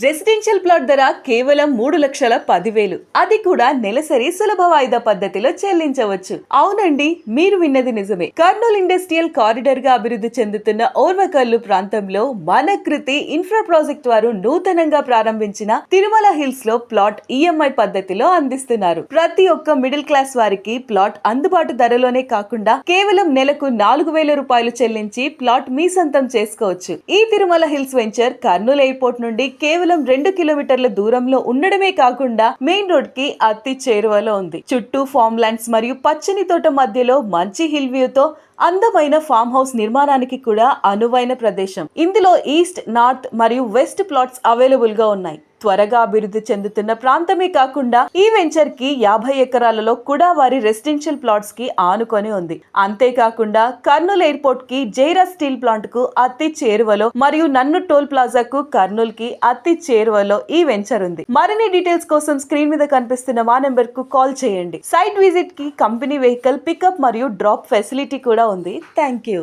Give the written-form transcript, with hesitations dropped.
Residential plot ధర కేవలం 3,10,000. అది కూడా నెలసరి సులభ వాయిదా పద్ధతిలో చెల్లించవచ్చు. అవునండి, మీరు విన్నది నిజమే. కర్నూలు ఇండస్ట్రియల్ కారిడార్ గా అభివృద్ధి చెందుతున్న ఓర్వకల్లు ప్రాంతంలో మన కృతి ఇన్ఫ్రా ప్రాజెక్ట్ వారు నూతనంగా ప్రారంభించిన తిరుమల హిల్స్ లో ప్లాట్ ఈఎంఐ పద్ధతిలో అందిస్తున్నారు. ప్రతి ఒక్క మిడిల్ క్లాస్ వారికి ప్లాట్ అందుబాటు ధరలోనే కాకుండా కేవలం నెలకు 4,000 రూపాయలు చెల్లించి ప్లాట్ మీ సొంతం చేసుకోవచ్చు. ఈ Tirumala hills venture Kurnool airport నుండి కేవలం 2 కిలోమీటర్ల దూరంలో ఉండడమే కాకుండా మెయిన్ రోడ్ కి అతి చేరువలో ఉంది. చుట్టూ ఫార్మ్ ల్యాండ్స్ మరియు పచ్చని తోట మధ్యలో మంచి హిల్ వ్యూ తో అందమైన ఫామ్ హౌస్ నిర్మాణానికి కూడా అనువైన ప్రదేశం. ఇందులో ఈస్ట్, నార్త్ మరియు వెస్ట్ ప్లాట్స్ అవైలబుల్ గా ఉన్నాయి. త్వరగా అభివృద్ధి చెందుతున్న ప్రాంతమే కాకుండా ఈ వెంచర్ కి 50 ఎకరాలలో కూడా వారి రెసిడెన్షియల్ ప్లాట్స్ కి ఆనుకొని ఉంది. అంతేకాకుండా కర్నూలు ఎయిర్పోర్ట్ కి జైరా స్టీల్ ప్లాంట్ కు అతి చేరువలో మరియు నన్ను టోల్ ప్లాజా కు కర్నూలు కి అతి చేరువలో ఈ వెంచర్ ఉంది. మరిన్ని డీటెయిల్స్ కోసం స్క్రీన్ మీద కనిపిస్తున్న మా నెంబర్ కు కాల్ చేయండి. సైట్ విజిట్ కి కంపెనీ వెహికల్ పికప్ మరియు డ్రాప్ ఫెసిలిటీ కూడా ఉంది. Thank you.